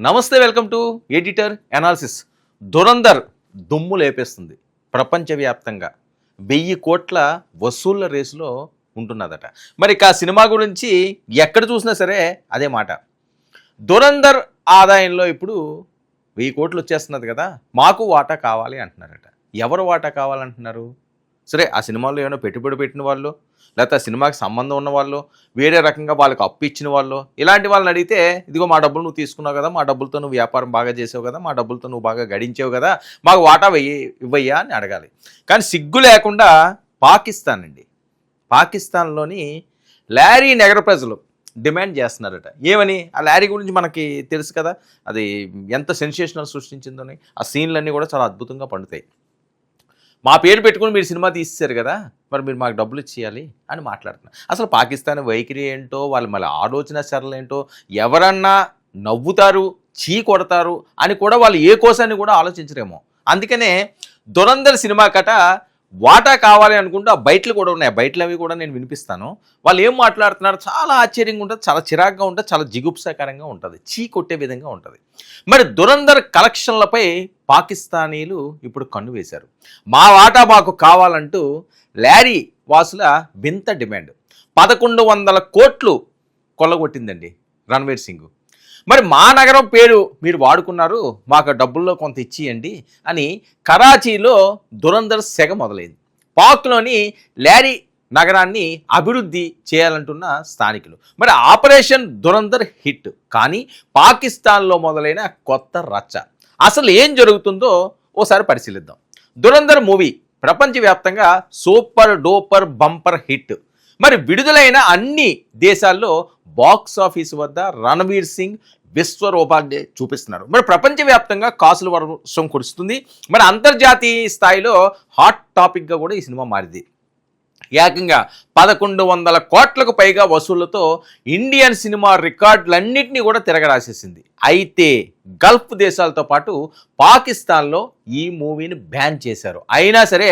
నమస్తే, welcome to editor analysis. Dhurandhar దుమ్ము లేపేస్తుంది. ప్రపంచవ్యాప్తంగా 1000 కోట్ల వసూళ్ల రేసులో ఉంటున్నదట. మరి ఆ సినిమా గురించి ఎక్కడ చూసినా సరే అదే మాట. దురంధర్ ఆదాయంలో ఇప్పుడు 1000 కోట్లు వచ్చేస్తున్నది కదా, మాకు వాటా కావాలి అంటున్నారట. ఎవరు వాటా కావాలంటున్నారు? సరే, ఆ సినిమాలో ఏమైనా పెట్టుబడి పెట్టిన వాళ్ళు, లేకపోతే ఆ సినిమాకి సంబంధం ఉన్న వాళ్ళు, వేరే రకంగా వాళ్ళకి అప్పు ఇచ్చిన వాళ్ళు, ఇలాంటి వాళ్ళని అడిగితే ఇదిగో మా డబ్బులు నువ్వు తీసుకున్నావు కదా, మా డబ్బులతో నువ్వు వ్యాపారం బాగా చేసావు కదా, మా డబ్బులతో నువ్వు బాగా గడించావు కదా, మాకు వాటా ఇవ్వయ్యా అని అడగాలి. కానీ సిగ్గు లేకుండా పాకిస్తాన్ అండి, పాకిస్తాన్లోని లారీ నగర ప్రజలు డిమాండ్ చేస్తున్నారట. ఏమని? ఆ లారీ గురించి మనకి తెలుసు కదా, అది ఎంత సెన్సేషనల్ సృష్టించిందని. ఆ సీన్లన్నీ కూడా చాలా అద్భుతంగా పండుతాయి. మా పేరు పెట్టుకుని మీరు సినిమా తీసేశారు కదా, మరి మీరు మాకు డబ్బులు ఇచ్చేయాలి అని మాట్లాడుతున్నారు. అసలు పాకిస్తాన్ వైఖరి ఏంటో, వాళ్ళు మళ్ళీ ఆలోచన సరళ ఏంటో, ఎవరన్నా నవ్వుతారు, చీ కొడతారు అని కూడా వాళ్ళు ఏ కోసాన్ని కూడా ఆలోచించరేమో. అందుకనే దురంధర్ సినిమా కట వాటా కావాలి అనుకుంటూ ఆ బయటలు కూడా ఉన్నాయి. ఆ బయటలు అవి కూడా నేను వినిపిస్తాను. వాళ్ళు ఏం మాట్లాడుతున్నారు, చాలా ఆశ్చర్యంగా ఉంటుంది, చాలా చిరాగ్గా ఉంటుంది, చాలా జిగుప్సాకరంగా ఉంటుంది, చీ కొట్టే విధంగా ఉంటుంది. మరి దురంధర్ కలెక్షన్లపై పాకిస్తానీలు ఇప్పుడు కన్ను వేశారు. మా వాటా మాకు కావాలంటూ లారీ వాసుల వింత డిమాండ్. 1100 కోట్లు కొల్లగొట్టిందండి రణ్వీర్ సింగ్. మరి మా నగరం పేరు మీరు వాడుకున్నారు, మాకు డబ్బుల్లో కొంత ఇచ్చియండి అని కరాచీలో దురంధర్ సెగ మొదలైంది. పాక్లోని లారీ నగరాన్ని అభివృద్ధి చేయాలంటున్న స్థానికులు. మరి ఆపరేషన్ దురంధర్ హిట్, కానీ పాకిస్తాన్లో మొదలైన కొత్త రచ్చ. అసలు ఏం జరుగుతుందో ఓసారి పరిశీలిద్దాం. దురంధర్ మూవీ ప్రపంచవ్యాప్తంగా సూపర్ డూపర్ బంపర్ హిట్. మరి విడుదలైన అన్ని దేశాల్లో బాక్స్ ఆఫీస్ వద్ద రణ్వీర్ సింగ్ విశ్వరూపాన్ని చూపిస్తున్నారు. మరి ప్రపంచవ్యాప్తంగా కాసుల వర్షం కురుస్తుంది. మరి అంతర్జాతీయ స్థాయిలో హాట్ టాపిక్గా కూడా ఈ సినిమా మారింది. ఏకంగా 1100 కోట్లకు పైగా వసూళ్లతో ఇండియన్ సినిమా రికార్డులన్నింటినీ కూడా తిరగరాసేసింది. అయితే గల్ఫ్ దేశాలతో పాటు పాకిస్తాన్లో ఈ మూవీని బ్యాన్ చేశారు. అయినా సరే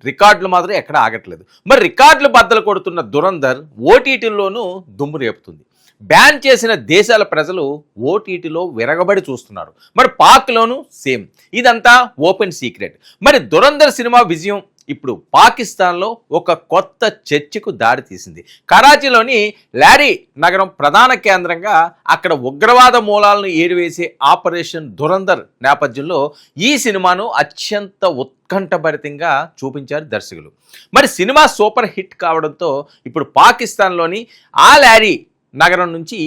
రికార్డులు మాత్రం ఎక్కడ ఆగట్లేదు. మరి రికార్డులు బద్దలు కొడుతున్న దురంధర్ ఓటీటీలోనూ దుమ్ము రేపుతుంది. బ్యాన్ చేసిన దేశాల ప్రజలు ఓటీటీలో విరగబడి చూస్తున్నారు. మరి పాక్లోనూ సేమ్. ఇదంతా ఓపెన్ సీక్రెట్. మరి దురంధర్ సినిమా విజయం ఇప్పుడు పాకిస్తాన్లో ఒక కొత్త చర్చకు దారితీసింది. కరాచీలోని లారీ నగరం ప్రధాన కేంద్రంగా అక్కడ ఉగ్రవాద మూలాలను ఏరివేసే ఆపరేషన్ దురంధర్ నేపథ్యంలో ఈ సినిమాను అత్యంత ఉత్కంఠభరితంగా చూపించారు దర్శకులు. మరి సినిమా సూపర్ హిట్ కావడంతో ఇప్పుడు పాకిస్తాన్లోని ఆ లారీ నగరం నుంచి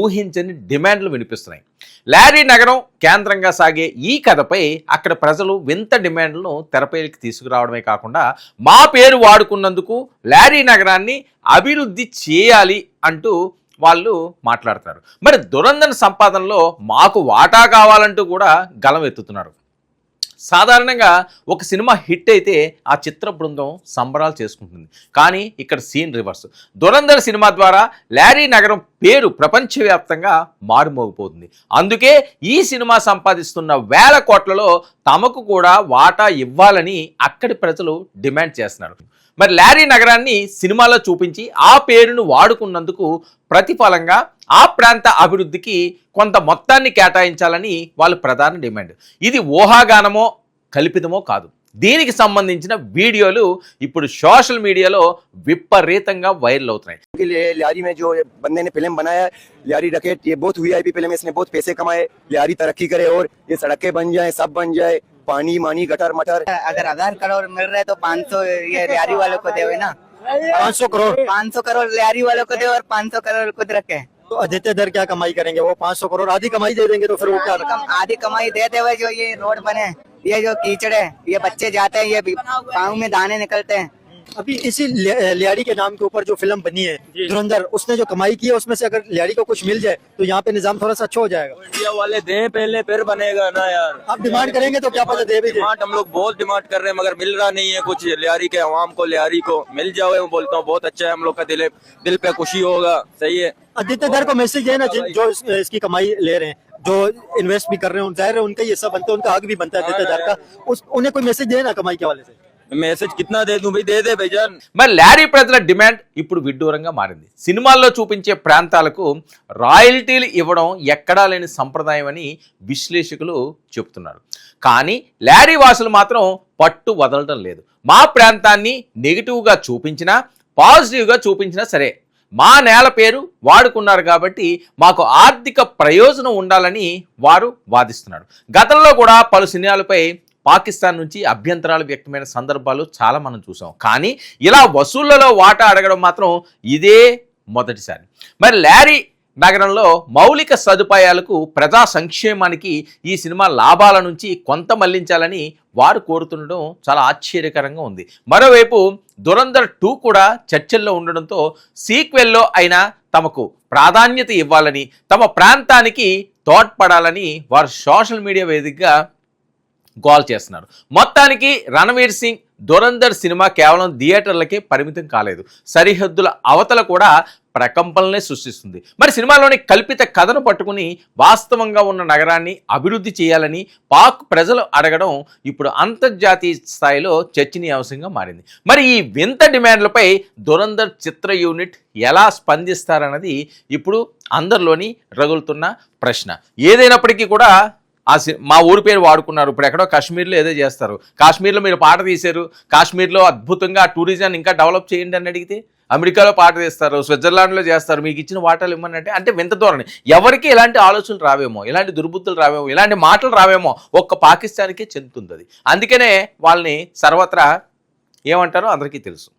ఊహించని డిమాండ్లు వినిపిస్తున్నాయి. లారీ నగరం కేంద్రంగా సాగే ఈ కథపై అక్కడ ప్రజలు వింత డిమాండ్లను తెరపైకి తీసుకురావడమే కాకుండా మా పేరు వాడుకున్నందుకు లారీ నగరాన్ని అభివృద్ధి చేయాలి అంటూ వాళ్ళు మాట్లాడుతున్నారు. మరి దురంధర్ సంపాదనలో మాకు వాటా కావాలంటూ కూడా గలం ఎత్తుతున్నారు. సాధారణంగా ఒక సినిమా హిట్ అయితే ఆ చిత్ర బృందం సంబరాలు చేసుకుంటుంది. కానీ ఇక్కడ సీన్ రివర్స్. దురంధర్ సినిమా ద్వారా లారీ నగరం పేరు ప్రపంచవ్యాప్తంగా మారుమోగిపోతుంది. అందుకే ఈ సినిమా సంపాదిస్తున్న 1000 కోట్లలో తమకు కూడా వాటా ఇవ్వాలని అక్కడి ప్రజలు డిమాండ్ చేస్తున్నారు. మరి లారీ నగరాన్ని సినిమాలో చూపించి ఆ పేరును వాడుకున్నందుకు ప్రతిఫలంగా ఆ ప్రాంత అభివృద్ధికి కొంత మొత్తాన్ని కేటాయించాలని వాళ్ళ ప్రధాన డిమాండ్. ఇది ఊహాగానమో కల్పితమో కాదు. దీనికి సంబంధించిన వీడియోలు ఇప్పుడు సోషల్ మీడియాలో విపరీతంగా వైరల్ అవుతున్నాయి. लियारी में जो बंदे ने फिल्म बनाया लियारी रकेट, ये बहुत वीआईपी फिल्म है, इसने बहुत पैसे कमाए, लियारी तरक्की करे और ये सड़कें बन जाए, सब बन जाए, पानी मानी गटर मटर। अगर 1000 करोड़ मिल रहे तो 500 ये लियारी वालों को दे ना, 500 करोड़ लियारी वालों को दे और 500 करोड़ खुद रखे। तो आदित्य दर क्या कमाई करेंगे? वो 500 करोड़ आधी कमाई दे देंगे तो फिर वो क्या? आधी कमाई देते हुए जो ये रोड बने, ये जो कीचड़ है, ये बच्चे जाते हैं, ये पाँव में दाने निकलते हैं। अभी इसी लियारी के नाम के ऊपर जो फिल्म बनी है धुरंधर, उसने जो कमाई की है उसमें से अगर लियारी को कुछ मिल जाए तो यहाँ पे निजाम थोड़ा सा अच्छा हो जाएगा। इंडिया वाले दें पहले फिर बनेगा ना यार। आप डिमांड करेंगे तो क्या पता दे भी दे। डिमांड हम लोग बहुत डिमांड कर रहे हैं मगर मिल रहा नहीं है कुछ। लियारी के अवाम को लियारी को मिल जाओ, मैं बोलता हूँ बहुत अच्छा है, हम लोग का दिल पे खुशी होगा। सही है। आदित्य दर को मैसेज देना जो इसकी कमाई ले रहे हैं, जो इन्वेस्ट भी कर रहे हैं, जाहिर है उनका ये सब बनता है, उनका हक भी बनता है आदित्य दर का। उन्हें कोई मैसेज देना कमाई के वाले से। मैसेज कितना दे दूं भाई, दे दे भाईजान। మరి లారీ ప్రజల డిమాండ్ ఇప్పుడు విడ్డూరంగా మారింది. సినిమాల్లో చూపించే ప్రాంతాలకు రాయల్టీలు ఇవ్వడం ఎక్కడా లేని సంప్రదాయం అని విశ్లేషకులు చెబుతున్నారు. కానీ లారీ వాసులు మాత్రం పట్టు వదలడం లేదు. మా ప్రాంతాన్ని నెగిటివ్గా చూపించినా పాజిటివ్గా చూపించినా సరే మా నేల పేరు వాడుకున్నారు కాబట్టి మాకు ఆర్థిక ప్రయోజనం ఉండాలని వారు వాదిస్తున్నారు. గతంలో కూడా పలు సినిమాలపై పాకిస్తాన్ నుంచి అభ్యంతరాలు వ్యక్తమైన సందర్భాలు చాలా మనం చూసాం. కానీ ఇలా వసూళ్లలో వాటా అడగడం మాత్రం ఇదే మొదటిసారి. మరి లారీ నగరంలో మౌలిక సదుపాయాలకు ప్రజా సంక్షేమానికి ఈ సినిమా లాభాల నుంచి కొంత మళ్లించాలని వారు కోరుతుండడం చాలా ఆశ్చర్యకరంగా ఉంది. మరోవైపు దురంధర్ 2 కూడా చర్చల్లో ఉండడంతో సీక్వెల్లో అయినా తమకు ప్రాధాన్యత ఇవ్వాలని, తమ ప్రాంతానికి తోడ్పడాలని వారు సోషల్ మీడియా వేదికగా గోల్ చేస్తున్నారు. మొత్తానికి రణవీర్ సింగ్ దురంధర్ సినిమా కేవలం థియేటర్లకే పరిమితం కాలేదు, సరిహద్దుల అవతల కూడా ప్రకంపనలే సృష్టిస్తుంది. మరి సినిమాలోని కల్పిత కథను పట్టుకుని వాస్తవంగా ఉన్న నగరాన్ని అభివృద్ధి చేయాలని పాక్ ప్రజలు అడగడం ఇప్పుడు అంతర్జాతీయ స్థాయిలో చర్చనీయాంశంగా మారింది. మరి ఈ వింత డిమాండ్లపై దురంధర్ చిత్ర యూనిట్ ఎలా స్పందిస్తారన్నది ఇప్పుడు అందరిలోని రగులుతున్న ప్రశ్న. ఏదైనప్పటికీ కూడా మా ఊరి పేరు వాడుకున్నారు, ఇప్పుడు ఎక్కడో కాశ్మీర్లో ఏదో చేస్తారు, కాశ్మీర్లో మీరు పాట తీశారు, కాశ్మీర్లో అద్భుతంగా టూరిజాన్ని ఇంకా డెవలప్ చేయండి అని అడిగితే అమెరికాలో పాట తీస్తారు, స్విట్జర్లాండ్లో చేస్తారు, మీకు ఇచ్చిన వాటాలు ఇవ్వమంటే అంటే వింత ధోరణి. ఎవరికి ఎలాంటి ఆలోచనలు రావేమో, ఎలాంటి దుర్బుద్ధులు రావేమో, ఇలాంటి మాటలు రావేమో ఒక్క పాకిస్తాన్కే చెందుతుంది అది. అందుకనే వాళ్ళని సర్వత్రా ఏమంటారో అందరికీ తెలుసు.